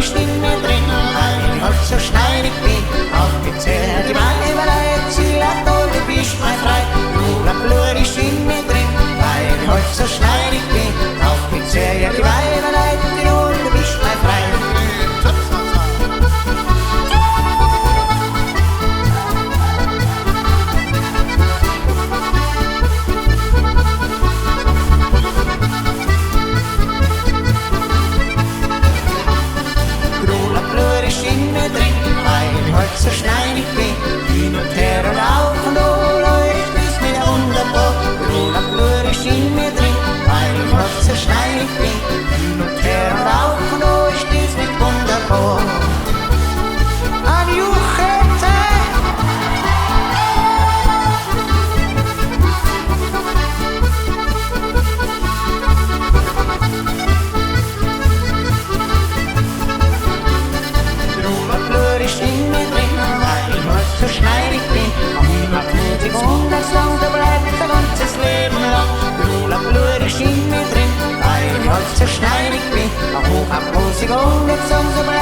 ist in mir drin, weil ich halt so schneidig bin. Auf die Zähne, die Weiberei, Zielach, du bist mein frei. Roter Blut ist in mir drin, weil ich halt so schneidig bin. Auf die Zähne, die Weiberei, du bist mein frei. So schneidig bin, hin und her und auf und läuft es mir wunderbar. Roter Blut ist in mir drin, weil ich halt so schneidig bin, hin und her und auf und läuft es mir wunderbar. An Juchete! Roter Blut ist in mir drin, so schneidig bin, niemand tut sich wundersam, da bleibt ein ganzes Leben lang. Roter Blut ist in mir drin, weil ich halt so schneidig bin, auch hoch ab, wo sie gar nicht so bleibt.